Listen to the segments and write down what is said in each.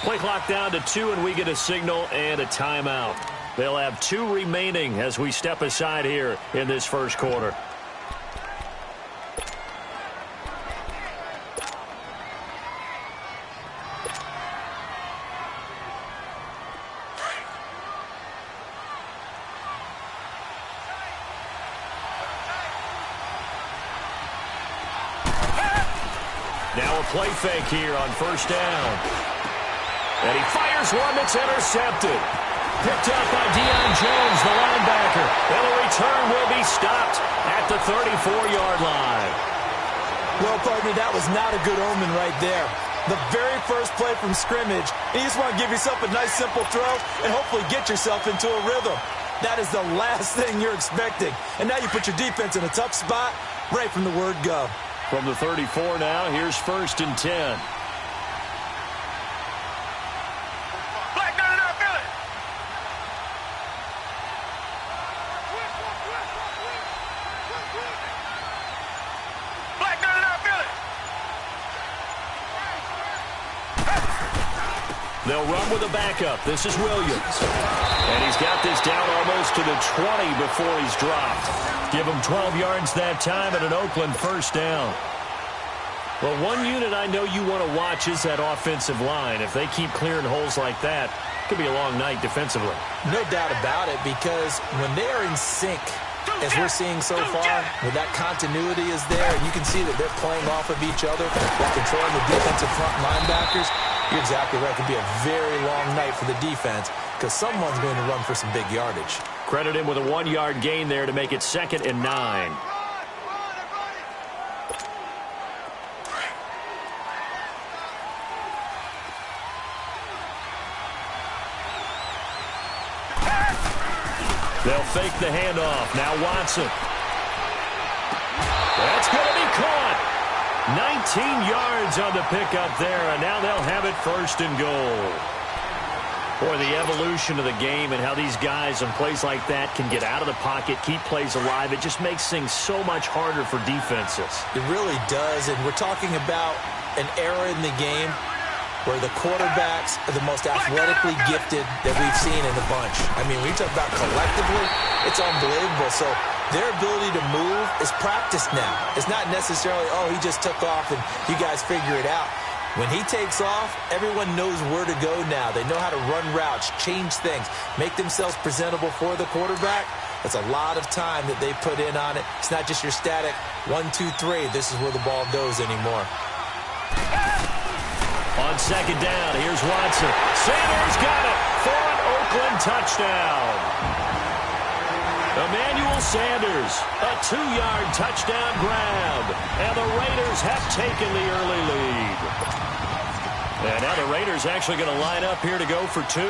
Play clock down to 2, and we get a signal and a timeout. They'll have 2 remaining as we step aside here in this first quarter. Now a play fake here on first down. And he fires one that's intercepted. Picked up by Deion Jones, the linebacker. And the return will be stopped at the 34-yard line. Well, partner, that was not a good omen right there. The very first play from scrimmage, you just want to give yourself a nice, simple throw and hopefully get yourself into a rhythm. That is the last thing you're expecting. And now you put your defense in a tough spot right from the word go. From the 34 now, here's 1st and 10. They'll run with a backup. This is Williams. And he's got this down almost to the 20 before he's dropped. Give him 12 yards that time at an Oakland first down. Well, one unit I know you want to watch is that offensive line. If they keep clearing holes like that, it could be a long night defensively. No doubt about it, because when they are in sync, as we're seeing so far, where that continuity is there, and you can see that they're playing off of each other while controlling the defensive front linebackers, you're exactly right. It could be a very long night for the defense because someone's going to run for some big yardage. Credit him with a 1-yard gain there to make it 2nd and 9. They'll fake the handoff. Now Watson. That's going to be caught. 19 yards on the pickup there, and now they'll have it 1st and goal. Boy, the evolution of the game and how these guys in plays like that can get out of the pocket, keep plays alive, it just makes things so much harder for defenses. It really does, and we're talking about an era in the game where the quarterbacks are the most athletically gifted that we've seen in the bunch. I mean, when you talk about collectively, it's unbelievable. So their ability to move is practiced now. It's not necessarily, oh, he just took off and you guys figure it out. When he takes off, everyone knows where to go now. They know how to run routes, change things, make themselves presentable for the quarterback. That's a lot of time that they put in on it. It's not just your static 1, 2, 3. This is where the ball goes anymore. On 2nd down, here's Watson. Sanders got it for an Oakland touchdown. Emmanuel Sanders, a 2-yard touchdown grab. And the Raiders have taken the early lead. And now the Raiders actually going to line up here to go for 2.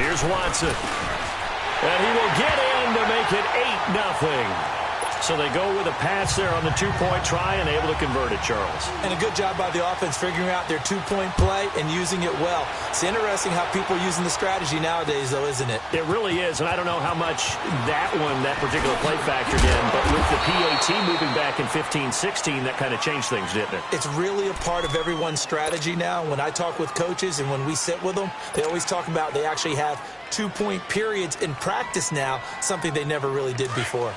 Here's Watson. And he will get in to make it 8-0. So they go with a pass there on the 2-point try and able to convert it, Charles. And a good job by the offense figuring out their 2-point play and using it well. It's interesting how people are using the strategy nowadays, though, isn't it? It really is, and I don't know how much that particular play factored in, but with the PAT moving back in 15-16, that kind of changed things, didn't it? It's really a part of everyone's strategy now. When I talk with coaches and when we sit with them, they always talk about they actually have 2-point periods in practice now, something they never really did before.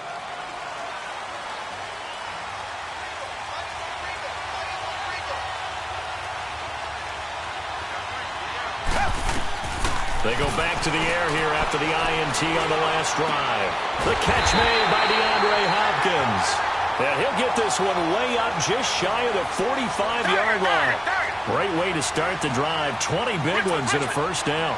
They go back to the air here after the INT on the last drive. The catch made by DeAndre Hopkins. And he'll get this one way up just shy of the 45-yard line. Great way to start the drive. 20 big ones in a first down.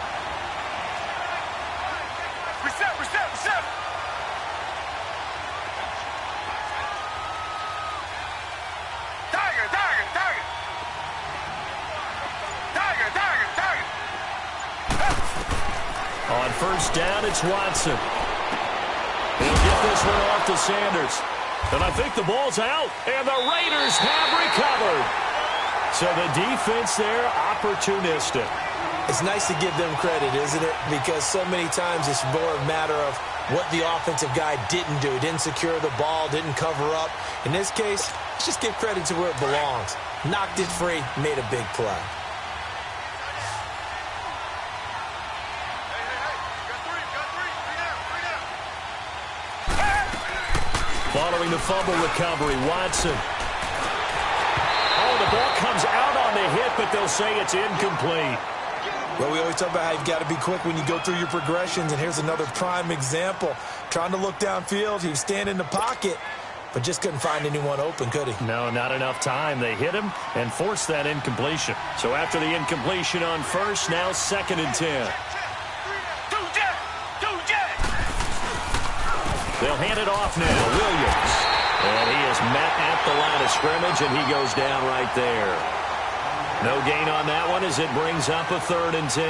On first down, it's Watson. He'll get this one off to Sanders. And I think the ball's out, and the Raiders have recovered. So the defense there, opportunistic. It's nice to give them credit, isn't it? Because so many times it's more a matter of what the offensive guy didn't do. Didn't secure the ball, didn't cover up. In this case, let's just give credit to where it belongs. Knocked it free, made a big play. Following the fumble recovery, Watson. Oh, the ball comes out on the hit, but they'll say it's incomplete. Well, we always talk about how you've got to be quick when you go through your progressions, and here's another prime example. Trying to look downfield, he was standing in the pocket, but just couldn't find anyone open, could he? No, not enough time. They hit him and forced that incompletion. So after the incompletion on first, now 2nd and 10. They'll hand it off now. Williams. And he is met at the line of scrimmage, and he goes down right there. No gain on that one as it brings up a 3rd and 10.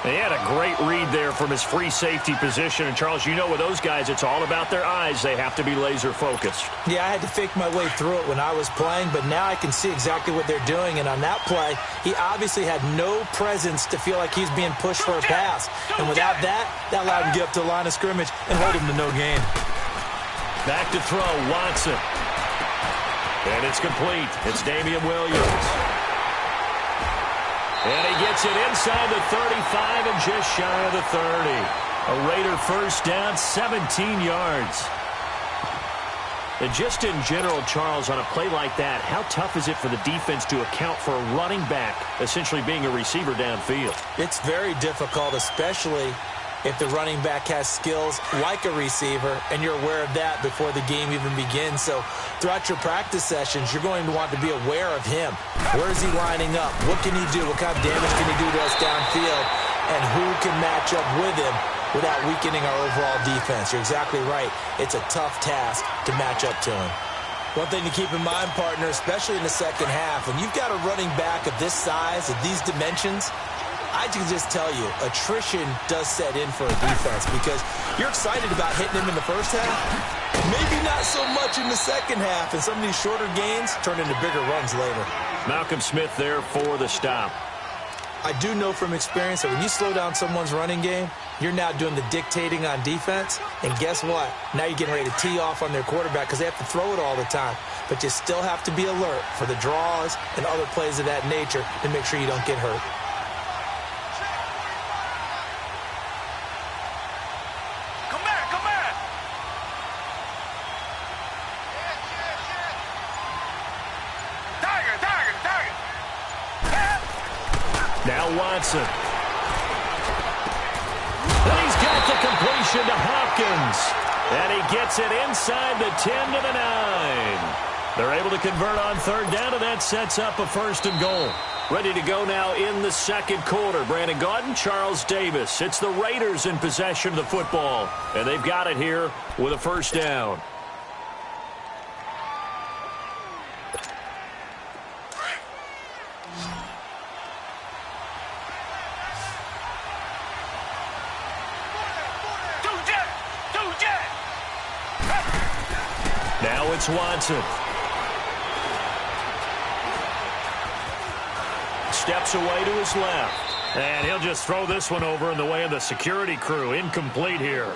They had a great read there from his free safety position. And, Charles, you know with those guys, it's all about their eyes. They have to be laser-focused. Yeah, I had to fake my way through it when I was playing, but now I can see exactly what they're doing. And on that play, he obviously had no presence to feel like he's being pushed for a pass. And without that, that allowed him to get up to the line of scrimmage and hold him to no gain. Back to throw, Watson. And it's complete. It's Damian Williams. And he gets it inside the 35 and just shy of the 30. A Raider first down, 17 yards. And just in general, Charles, on a play like that, how tough is it for the defense to account for a running back essentially being a receiver downfield? It's very difficult, especially if the running back has skills like a receiver, and you're aware of that before the game even begins. So throughout your practice sessions, you're going to want to be aware of him. Where is he lining up? What can he do? What kind of damage can he do to us downfield? And who can match up with him without weakening our overall defense? You're exactly right. It's a tough task to match up to him. One thing to keep in mind, partner, especially in the second half, when you've got a running back of this size, of these dimensions, I can just tell you, attrition does set in for a defense because you're excited about hitting him in the first half. Maybe not so much in the second half, and some of these shorter gains turn into bigger runs later. Malcolm Smith there for the stop. I do know from experience that when you slow down someone's running game, you're now doing the dictating on defense. And guess what? Now you're getting ready to tee off on their quarterback because they have to throw it all the time. But you still have to be alert for the draws and other plays of that nature to make sure you don't get hurt. Now Watson. And he's got the completion to Hopkins. And he gets it inside the 10 to the 9. They're able to convert on 3rd down, and that sets up a 1st and goal. Ready to go now in the 2nd quarter. Brandon Gaudin, Charles Davis. It's the Raiders in possession of the football. And they've got it here with a 1st down. Now it's Watson. Steps away to his left. And he'll just throw this one over in the way of the security crew. Incomplete here.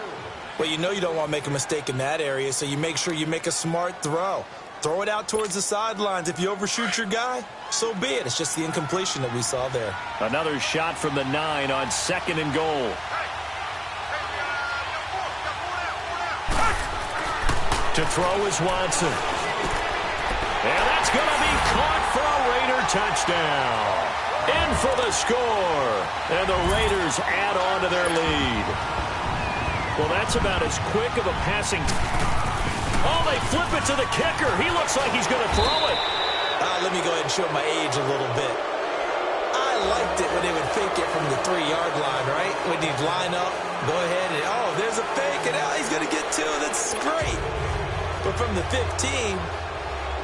Well, you know you don't want to make a mistake in that area, so you make sure you make a smart throw. Throw it out towards the sidelines. If you overshoot your guy, so be it. It's just the incompletion that we saw there. Another shot from the 9 on 2nd and goal. To throw is Watson. And that's going to be caught for a Raider touchdown. In for the score. And the Raiders add on to their lead. Well, that's about as quick of a passing. Oh, they flip it to the kicker. He looks like he's going to throw it. Let me go ahead and show my age a little bit. I liked it when they would fake it from the 3-yard line, right? When you'd line up, go ahead and, oh, there's a fake, and now he's going to get 2. That's great. But from the 15,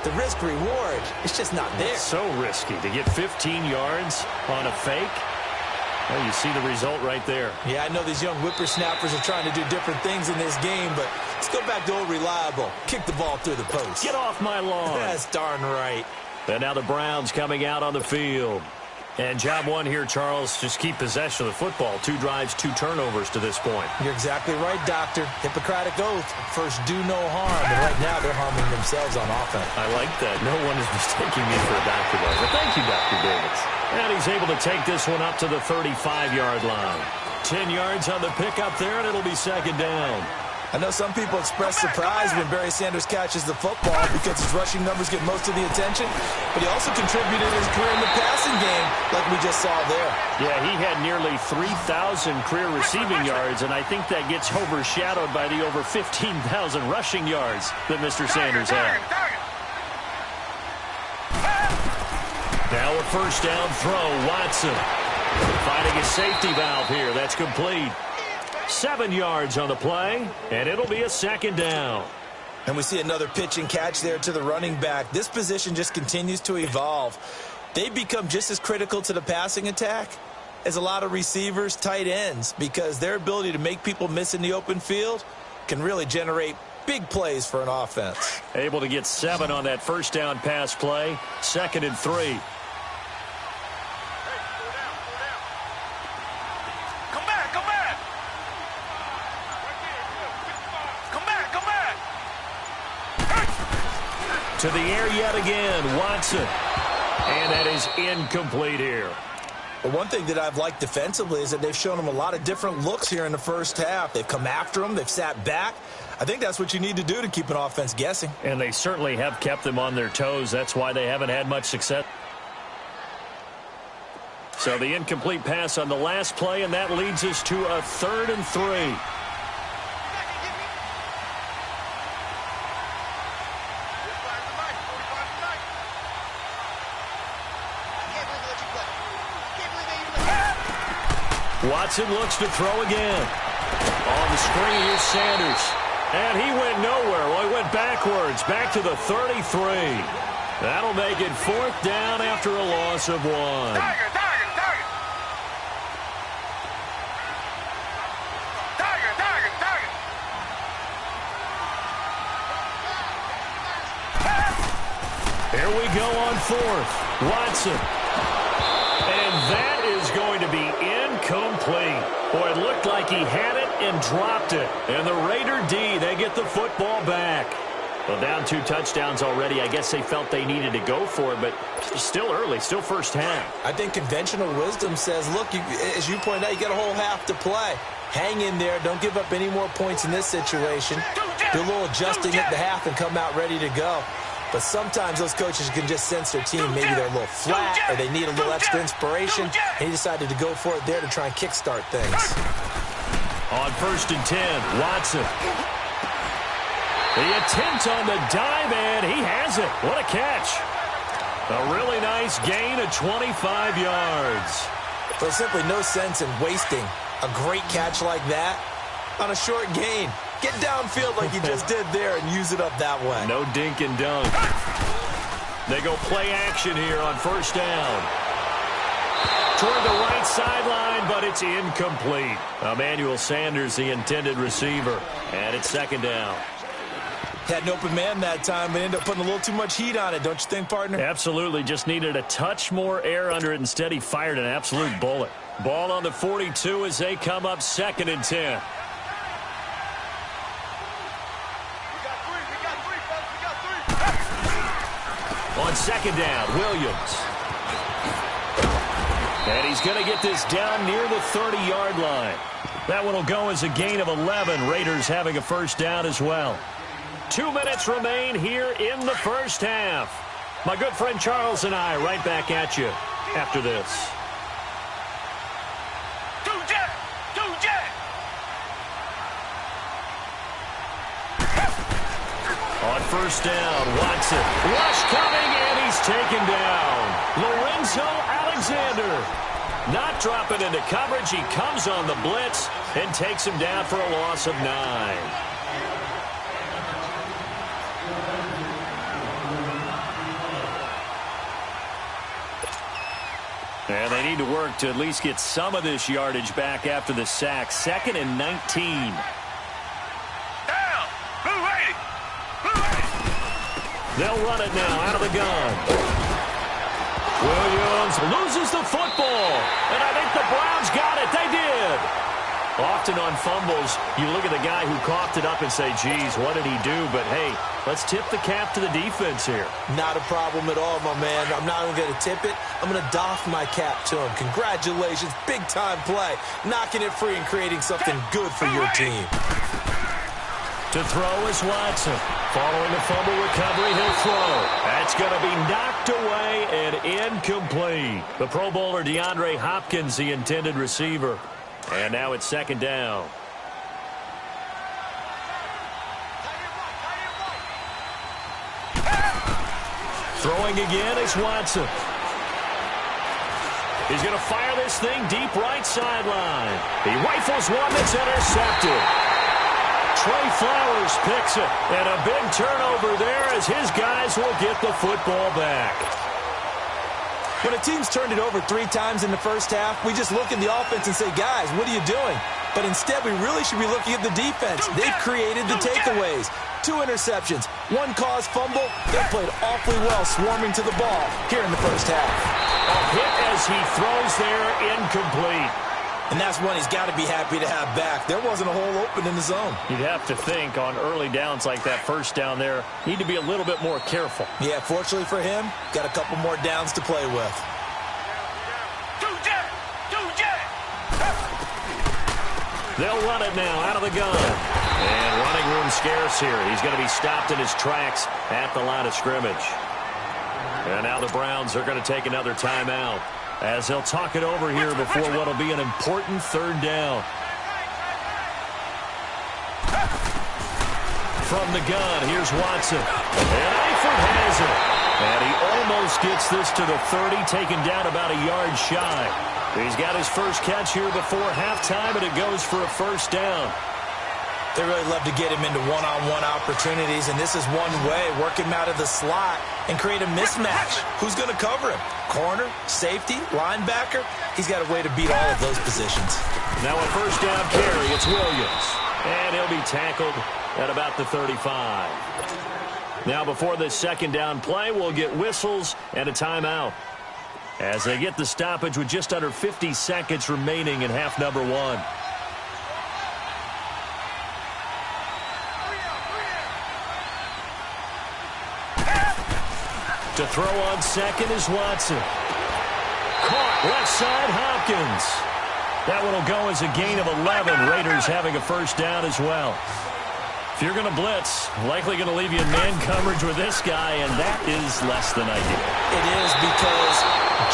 the risk-reward, it's just not there. It's so risky to get 15 yards on a fake. Well, you see the result right there. Yeah, I know these young whippersnappers are trying to do different things in this game, but let's go back to old reliable. Kick the ball through the post. Get off my lawn. That's darn right. And now the Browns coming out on the field. And job one here, Charles, just keep possession of the football. 2 drives, 2 turnovers to this point. You're exactly right, Doctor. Hippocratic oath. First, do no harm. And right now, they're harming themselves on offense. I like that. No one is mistaking me for a doctor, though. But thank you, Dr. Davis. And he's able to take this one up to the 35-yard line. 10 yards on the pickup there, and it'll be second down. I know some people express surprise when Barry Sanders catches the football because his rushing numbers get most of the attention, but he also contributed his career in the passing game like we just saw there. Yeah, he had nearly 3,000 career receiving yards, and I think that gets overshadowed by the over 15,000 rushing yards that Mr. Sanders had. Now a first down throw, Watson. Finding a safety valve here. That's complete. 7 yards on the play, and it'll be a second down. And we see another pitch and catch there to the running back. This position just continues to evolve. They've become just as critical to the passing attack as a lot of receivers, tight ends, because their ability to make people miss in the open field can really generate big plays for an offense. Able to get 7 on that first down pass play. 2nd and 3. To the air yet again, Watson. And that is incomplete here. Well, one thing that I've liked defensively is that they've shown them a lot of different looks here in the first half. They've come after them. They've sat back. I think that's what you need to do to keep an offense guessing. And they certainly have kept them on their toes. That's why they haven't had much success. So the incomplete pass on the last play, and that leads us to a 3rd and 3. Watson looks to throw again. On the screen, here's Sanders. And he went nowhere. Well, he went backwards, back to the 33. That'll make it 4th down after a loss of 1. Tiger. Here we go on 4th. Watson. And that is going to be incomplete. Boy, it looked like he had it and dropped it. And the Raider D, they get the football back. Well, down 2 touchdowns already. I guess they felt they needed to go for it, but still early, still first half. I think conventional wisdom says, look, as you pointed out, you got a whole half to play. Hang in there. Don't give up any more points in this situation. Do a little adjusting at the half and come out ready to go. But sometimes those coaches can just sense their team. Maybe they're a little flat or they need a little extra inspiration. And he decided to go for it there to try and kickstart things. On 1st and 10, Watson. The attempt on the dive, and he has it. What a catch. A really nice gain of 25 yards. There's simply no sense in wasting a great catch like that on a short gain. Get downfield like you just did there and use it up that way. No dink and dunk. They go play action here on 1st down. Toward the right sideline, but it's incomplete. Emmanuel Sanders, the intended receiver. And it's 2nd down. Had an open man that time, but ended up putting a little too much heat on it, don't you think, partner? Absolutely. Just needed a touch more air under it. Instead, he fired an absolute bullet. Ball on the 42 as they come up 2nd and 10. On 2nd down, Williams. And he's going to get this down near the 30-yard line. That one will go as a gain of 11. Raiders having a first down as well. 2 minutes remain here in the first half. My good friend Charles and I right back at you after this. On 1st down, Watson. Rush coming, and he's taken down. Lorenzo Alexander. Not dropping into coverage. He comes on the blitz and takes him down for a loss of 9. And they need to work to at least get some of this yardage back after the sack. 2nd and 19. They'll run it now out of the gun. Williams loses the football, and I think the Browns got it. They did. Often on fumbles, you look at the guy who coughed it up and say, geez, what did he do? But, hey, let's tip the cap to the defense here. Not a problem at all, my man. I'm not even going to tip it. I'm going to doff my cap to him. Congratulations. Big-time play. Knocking it free and creating something good for your team. To throw is Watson. Following the fumble recovery, he'll throw. That's going to be knocked away and incomplete. The Pro Bowler DeAndre Hopkins, the intended receiver. And now it's second down. Throwing again is Watson. He's going to fire this thing deep right sideline. He rifles one that's intercepted. Trey Flowers picks it. And a big turnover there as his guys will get the football back. When a team's turned it over 3 times in the first half, we just look at the offense and say, guys, what are you doing? But instead, we really should be looking at the defense. They've created the takeaways. 2 interceptions, 1 caused fumble. They played awfully well swarming to the ball here in the first half. A hit as he throws there, incomplete. And that's one he's got to be happy to have back. There wasn't a hole open in the zone. You'd have to think on early downs like that first down there, need to be a little bit more careful. Yeah, fortunately for him, got a couple more downs to play with. They'll run it now out of the gun. And running room scarce here. He's going to be stopped in his tracks at the line of scrimmage. And now the Browns are going to take another timeout as they'll talk it over here before what will be an important third down. From the gun, here's Watson. And Eifert has it. And he almost gets this to the 30, taken down about a yard shy. He's got his first catch here before halftime, and it goes for a first down. They really love to get him into one-on-one opportunities, and this is one way, work him out of the slot and create a mismatch. Who's going to cover him? Corner, safety, linebacker? He's got a way to beat all of those positions. Now a first down carry, it's Williams. And he'll be tackled at about the 35. Now before this second down play, we'll get whistles and a timeout as they get the stoppage with just under 50 seconds remaining in half number 1. To throw on second is Watson. Caught left side, Hopkins. That one will go as a gain of 11. Raiders having a first down as well. If you're going to blitz, likely going to leave you in man coverage with this guy, and that is less than ideal. It is because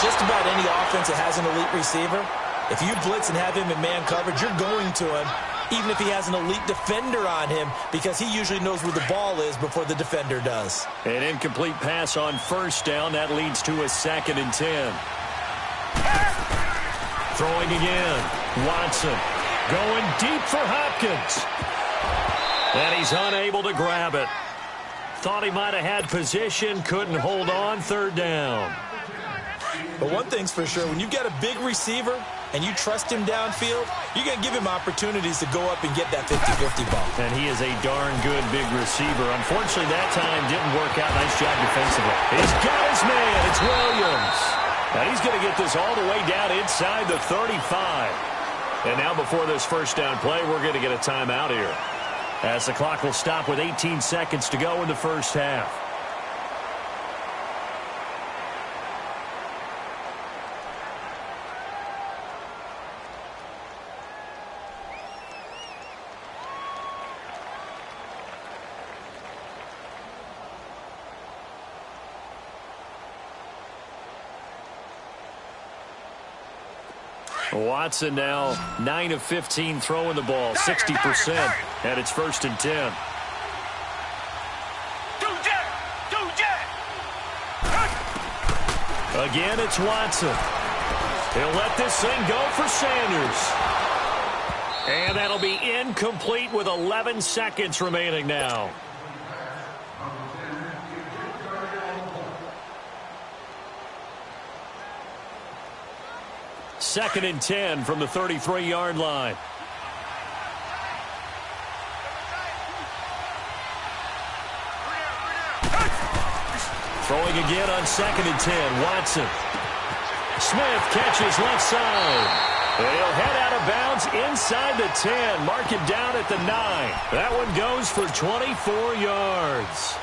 just about any offense that has an elite receiver, if you blitz and have him in man coverage, you're going to him, even if he has an elite defender on him, because he usually knows where the ball is before the defender does. An incomplete pass on first down. That leads to a 2nd and 10. Throwing again. Watson going deep for Hopkins. And he's unable to grab it. Thought he might have had position, couldn't hold on, third down. But one thing's for sure, when you've got a big receiver and you trust him downfield, you're going to give him opportunities to go up and get that 50-50 ball. And he is a darn good big receiver. Unfortunately, that time didn't work out. Nice job defensively. He's got his man. It's Williams. Now he's going to get this all the way down inside the 35. And now before this first down play, we're going to get a timeout here, as the clock will stop with 18 seconds to go in the first half. Watson now 9 of 15 throwing the ball, 60%, and it's 1st and 10. Again, it's Watson. He'll let this thing go for Sanders. And that'll be incomplete with 11 seconds remaining now. Second and 10 from the 33-yard line. Throwing again on 2nd and 10, Watson. Smith catches left side. And he'll head out of bounds inside the 10. Mark it down at the 9. That one goes for 24 yards.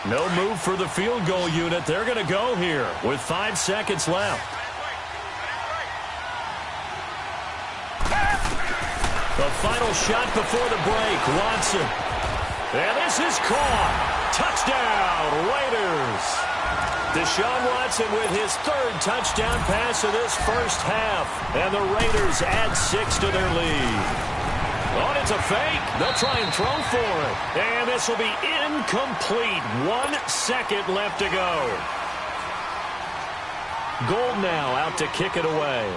No move for the field goal unit. They're going to go here with 5 seconds left. The final shot before the break. Watson. And this is caught. Touchdown, Raiders. Deshaun Watson with his 3rd touchdown pass of this first half. And the Raiders add 6 to their lead. Oh, it's a fake. They'll try and throw for it. And this will be incomplete. 1 second left to go. Gold now out to kick it away.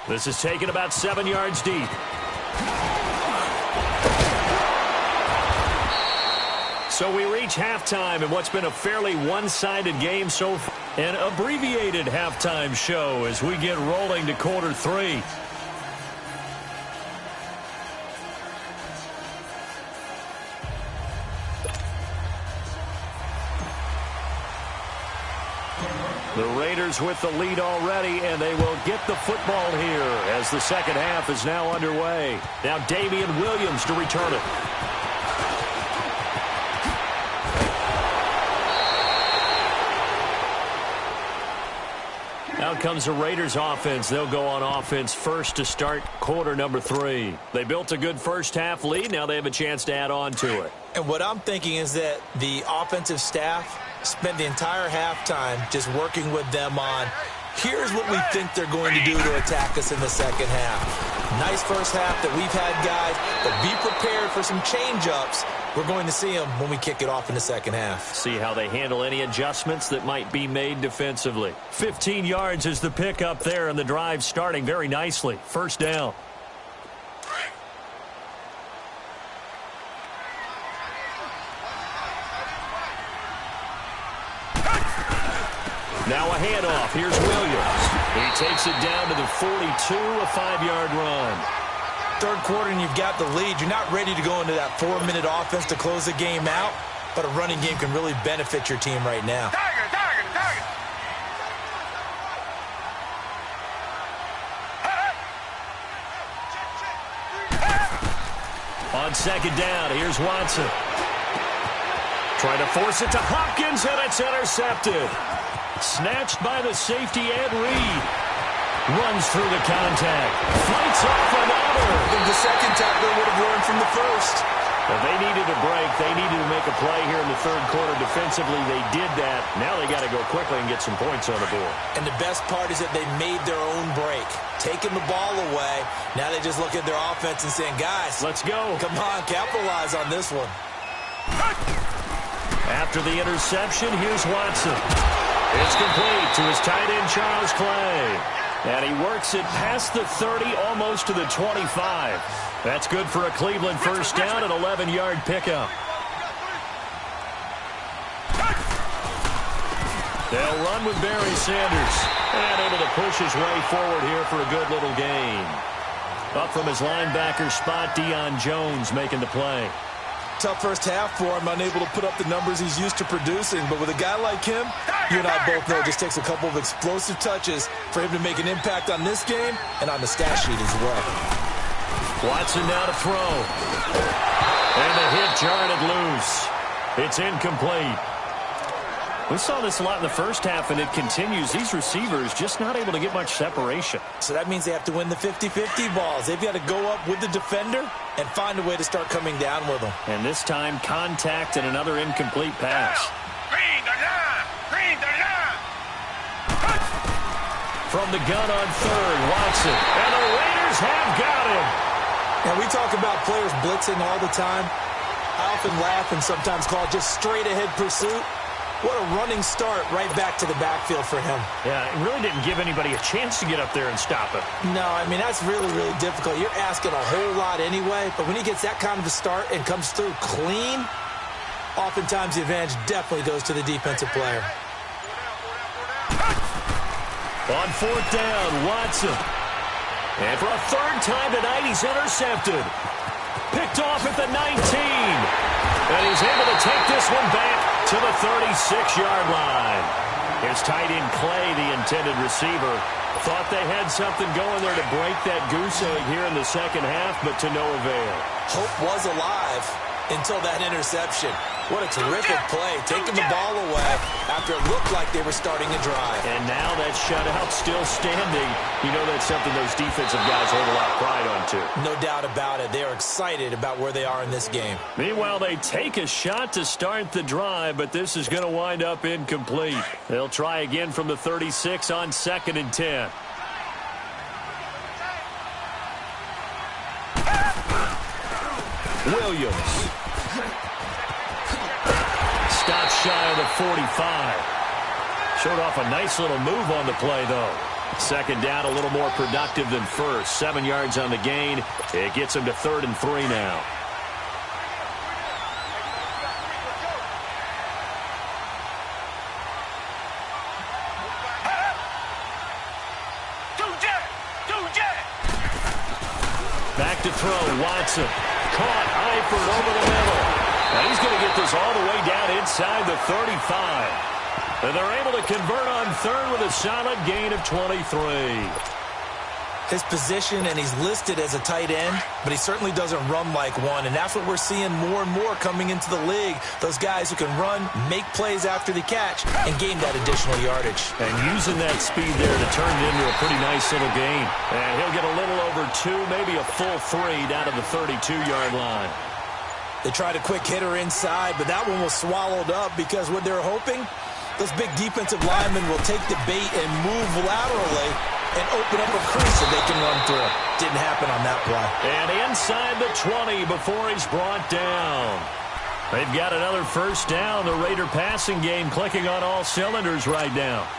This is taken about 7 yards deep. So we reach halftime in what's been a fairly one-sided game so far. An abbreviated halftime show as we get rolling to quarter 3. The Raiders with the lead already, and they will get the football here as the second half is now underway. Now Damian Williams to return it. Out comes the Raiders offense. They'll go on offense first to start quarter number 3. They built a good first half lead. Now they have a chance to add on to it. And what I'm thinking is that the offensive staff spent the entire halftime just working with them on, here's what we think they're going to do to attack us in the second half. Nice first half that we've had, guys, but be prepared for some change-ups. We're going to see them when we kick it off in the second half. See how they handle any adjustments that might be made defensively. 15 yards is the pickup there, and the drive starting very nicely. First down. Now a handoff. Here's Williams. He takes it down to the 42, a 5-yard run. Third quarter and you've got the lead. You're not ready to go into that 4-minute offense to close the game out, but a running game can really benefit your team right now. On second down, here's Watson. Trying to force it to Hopkins, and it's intercepted. Snatched by the safety, Ed Reed. Runs through the contact. Fights off another. I think the second tackler would have learned from the first. Well, they needed a break. They needed to make a play here in the third quarter defensively. They did that. Now they got to go quickly and get some points on the board. And the best part is that they made their own break. Taking the ball away. Now they just look at their offense and saying, guys, let's go. Come on, capitalize on this one. After the interception, here's Watson. It's complete to his tight end, Charles Clay. And he works it past the 30, almost to the 25. That's good for a Cleveland first down, an 11-yard pickup. They'll run with Barry Sanders. And able to push his way forward here for a good little gain. Up from his linebacker spot, Deion Jones making the play. Tough first half for him, unable to put up the numbers he's used to producing. But with a guy like him, you and I both know it just takes a couple of explosive touches for him to make an impact on this game and on the stat sheet as well. Watson now to throw. And the hit jarred it loose. It's incomplete. We saw this a lot in the first half, and it continues. These receivers just not able to get much separation. So that means they have to win the 50-50 balls. They've got to go up with the defender and find a way to start coming down with them. And this time, contact and another incomplete pass. From the gun on third, Watson. And the Raiders have got him. And we talk about players blitzing all the time. I often laugh and sometimes call it just straight-ahead pursuit. What a running start right back to the backfield for him. Yeah, it really didn't give anybody a chance to get up there and stop him. No, I mean, that's really, really difficult. You're asking a whole lot anyway, but when he gets that kind of a start and comes through clean, oftentimes the advantage definitely goes to the defensive player. On fourth down, Watson. And for a third time tonight, he's intercepted. Picked off at the 19. And he's able to take this one back to the 36-yard line. His tight end Clay, the intended receiver, thought they had something going there to break that goose egg here in the second half, but to no avail. Hope was alive until that interception. What a terrific play, taking the ball away after it looked like they were starting a drive. And now that shutout still standing. You know that's something those defensive guys hold a lot of pride on, too. No doubt about it. They are excited about where they are in this game. Meanwhile, they take a shot to start the drive, but this is going to wind up incomplete. They'll try again from the 36 on 2nd and 10. Williams. Stopped shy of the 45. Showed off a nice little move on the play, though. Second down, a little more productive than first. 7 yards on the gain. It gets him to 3rd and 3 now. Back to throw, Watson. Caught, Eifert over the middle. Now he's going to get this all the way down inside the 35. And they're able to convert on 3rd with a solid gain of 23. His position, and he's listed as a tight end, but he certainly doesn't run like one, and that's what we're seeing more and more coming into the league. Those guys who can run, make plays after the catch, and gain that additional yardage. And using that speed there to turn it into a pretty nice little gain. And he'll get a little over 2, maybe a full 3 down to the 32-yard line. They tried a quick hitter inside, but that one was swallowed up because what they're hoping, those big defensive linemen will take the bait and move laterally and open up a crease that they can run through. Didn't happen on that play. And inside the 20 before he's brought down. They've got another first down. The Raider passing game clicking on all cylinders right now.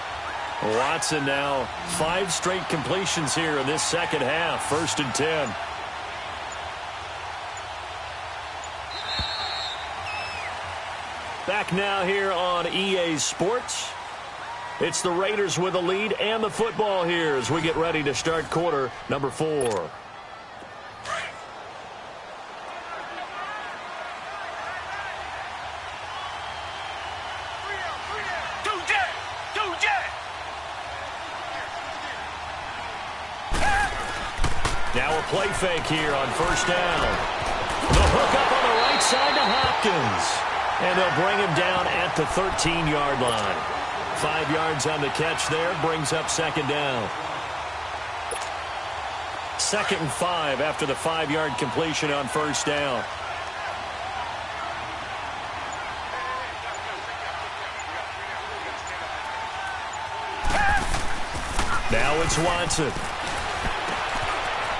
Watson now 5 straight completions here in this second half. 1st and 10. Back now here on EA Sports. It's the Raiders with a lead and the football here as we get ready to start quarter number 4. Now a play fake here on 1st down. The hook up on the right side to Hopkins. And they'll bring him down at the 13-yard line. 5 yards on the catch there, brings up 2nd down. 2nd and 5 after the 5-yard completion on 1st down. Now it's Watson.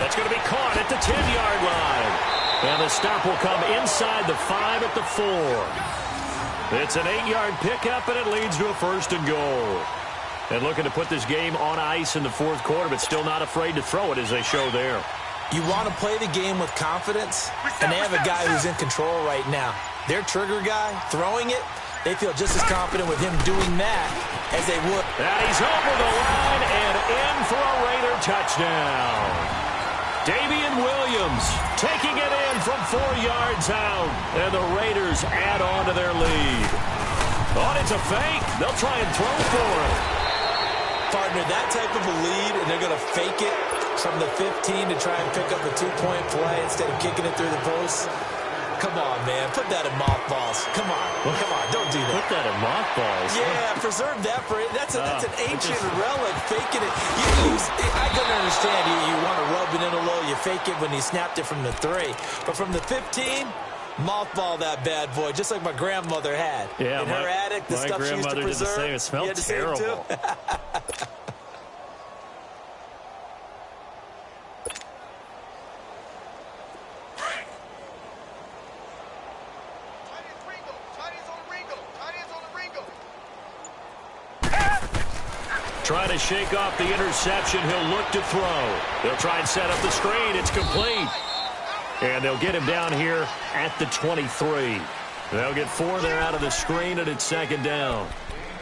That's going to be caught at the 10-yard line. And the stop will come inside the 5 at the 4. It's an 8-yard pickup, and it leads to a 1st and goal. And looking to put this game on ice in the 4th quarter, but still not afraid to throw it as they show there. You want to play the game with confidence, and they have a guy who's in control right now. Their trigger guy, throwing it, they feel just as confident with him doing that as they would. And he's over the line and in for a Raider touchdown. Damian Williams taking it in from 4 yards out. And the Raiders add on to their lead. Oh, it's a fake. They'll try and throw for it. Partner, that type of a lead, and they're going to fake it from the 15 to try and pick up a 2-point play instead of kicking it through the post. Come on, man. Put that in mothballs. Come on. Come on. Don't do that. Put that in mothballs. Yeah, preserve that for it. That's an ancient relic. Faking it. I couldn't understand. You want to rub it in a little. You fake it when you snapped it from the 3. But from the 15, mothball that bad boy, just like my grandmother had. Yeah, in her attic, the stuff she used to preserve. Did the same. It smelled terrible. Trying to shake off the interception. He'll look to throw. They'll try and set up the screen. It's complete. And they'll get him down here at the 23. They'll get 4 there out of the screen, and it's 2nd down.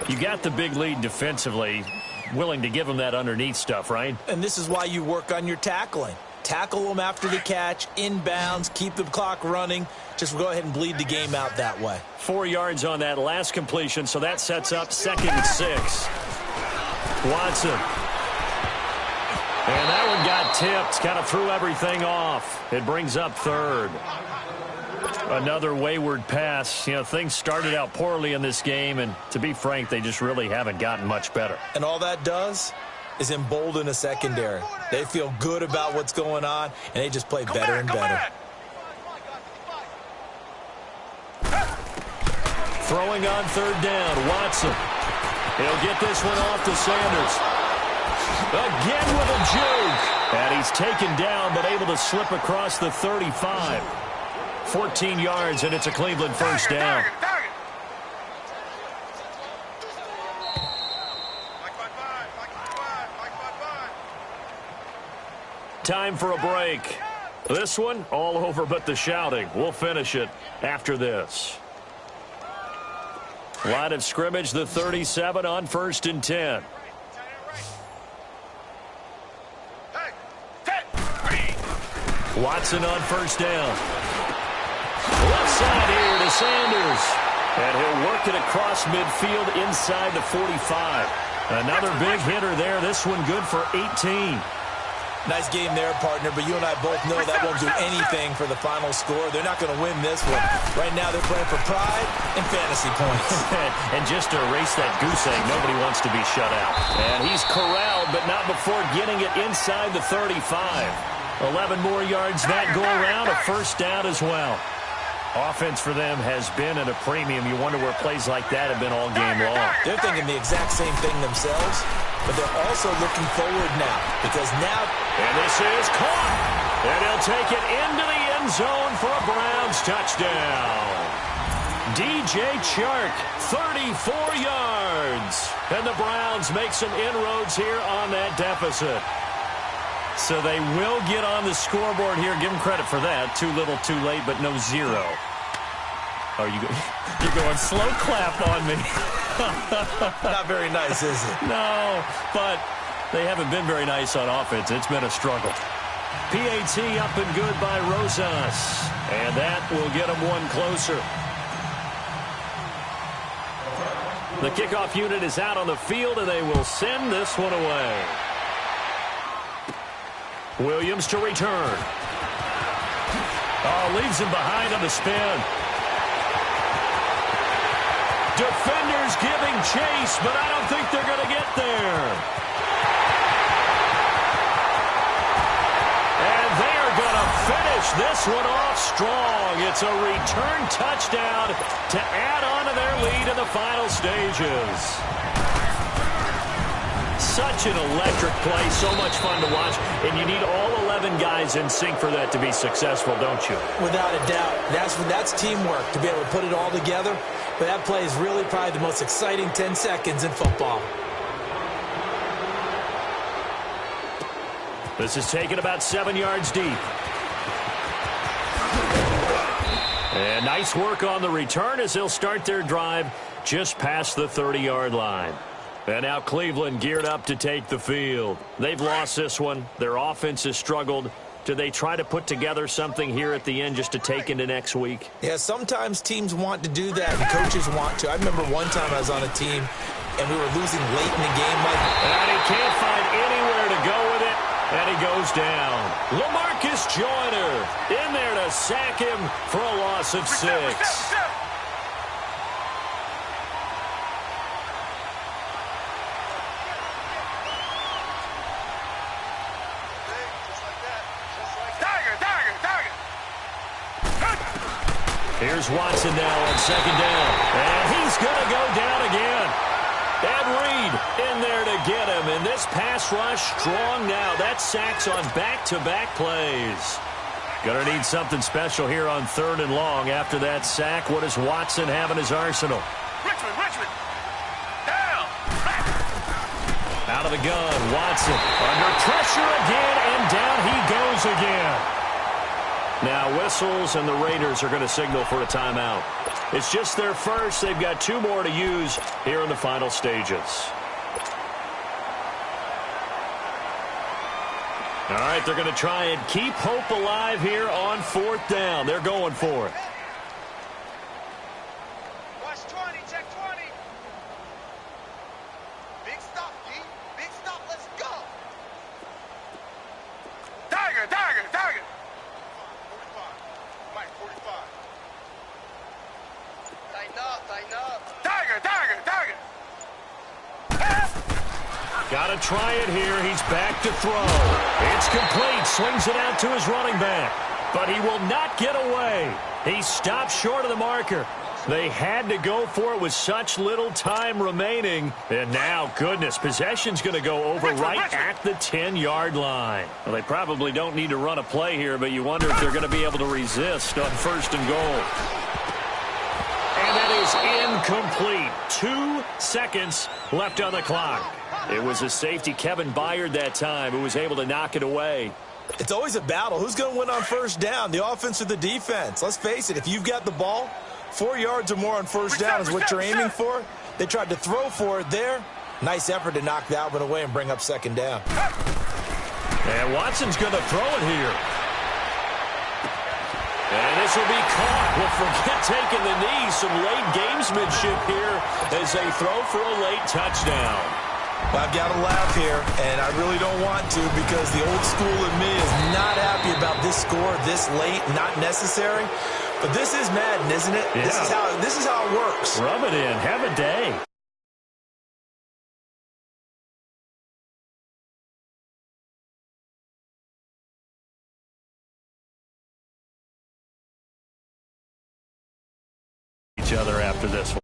You got the big lead defensively. Willing to give him that underneath stuff, right? And this is why you work on your tackling. Tackle them after the catch, inbounds, keep the clock running. Just go ahead and bleed the game out that way. 4 yards on that last completion, so that sets up 2nd and 6. Watson. And that one got tipped, kind of threw everything off. It brings up 3rd. Another wayward pass. You know, things started out poorly in this game, and to be frank, they just really haven't gotten much better. And all that does is embolden a secondary. They feel good about what's going on, and they just play better and better. Throwing on 3rd down, Watson. He'll get this one off to Sanders. Again with a juke. And he's taken down, but able to slip across the 35. 14 yards, and it's a Cleveland first down. Time for a break. This one, all over but the shouting. We'll finish it after this. Line of scrimmage, the 37 on 1st and 10. Watson on 1st down. Left side here to Sanders. And he'll work it across midfield inside the 45. Another big hitter there. This one good for 18. Nice game there, partner, but you and I both know that won't do anything for the final score. They're not going to win this one. Right now they're playing for pride and fantasy points. And just to erase that goose egg, nobody wants to be shut out. And he's corralled, but not before getting it inside the 35. 11 more yards that go around, a first down as well. Offense for them has been at a premium. You wonder where plays like that have been all game long. They're thinking the exact same thing themselves, but they're also looking forward now because now... And this is caught. And he'll take it into the end zone for a Browns touchdown. DJ Chark, 34 yards. And the Browns make some inroads here on that deficit. So they will get on the scoreboard here. Give them credit for that. Too little, too late, but no zero. Oh, you're going slow clap on me. Not very nice, is it? No, but they haven't been very nice on offense. It's been a struggle. PAT up and good by Rosas. And that will get them one closer. The kickoff unit is out on the field, and they will send this one away. Williams to return. Oh, leaves him behind on the spin. Defenders giving chase, but I don't think they're going to get there. And they're going to finish this one off strong. It's a return touchdown to add on to their lead in the final stages. Such an electric play, so much fun to watch, and you need all 11 guys in sync for that to be successful, don't you? Without a doubt. That's teamwork, to be able to put it all together. But that play is really probably the most exciting 10 seconds in football. This is taken about 7 yards deep. And nice work on the return as they'll start their drive just past the 30-yard line. And now Cleveland geared up to take the field. They've lost this one. Their offense has struggled. Do they try to put together something here at the end just to take into next week? Yeah, sometimes teams want to do that and coaches want to. I remember one time I was on a team and we were losing late in the game. And he can't find anywhere to go with it. And he goes down. LaMarcus Joyner in there to sack him for a loss of 6. Here's Watson now on 2nd down. And he's going to go down again. Ed Reed in there to get him. And this pass rush strong now. That's sacks on back-to-back plays. Going to need something special here on 3rd and long. After that sack, what does Watson have in his arsenal? Richmond. Down. Out of the gun, Watson under pressure again, and down he goes again. Now whistles, and the Raiders are going to signal for a timeout. It's just their first. They've got 2 more to use here in the final stages. All right, they're going to try and keep hope alive here on 4th down. They're going for it. Watch 20, check 20. Big stop, D. Big stop, let's go. Tiger, Tiger, Tiger. 45. Mike, 45. Tighten up, tighten up. Tiger, Tiger, Tiger. Got to try it here. He's back to throw. It's complete. Swings it out to his running back. But he will not get away. He stopped short of the marker. They had to go for it with such little time remaining. And now, goodness, possession's going to go over right at the 10-yard line. Well, they probably don't need to run a play here, but you wonder if they're going to be able to resist on 1st and goal. And that is incomplete. 2 seconds left on the clock. It was a safety, Kevin Byard, that time, who was able to knock it away. It's always a battle. Who's going to win on 1st down, the offense or the defense? Let's face it, if you've got the ball, 4 yards or more on 1st down is what you're aiming for. They tried to throw for it there. Nice effort to knock that one away and bring up 2nd down. And Watson's going to throw it here. And this will be caught. Well, forget taking the knee. Some late gamesmanship here as they throw for a late touchdown. I've got to laugh here, and I really don't want to because the old school in me is not happy about this score this late, not necessary. But this is Madden, isn't it? Yeah. This is how it works. Rub it in. Have a day. Each other after this one.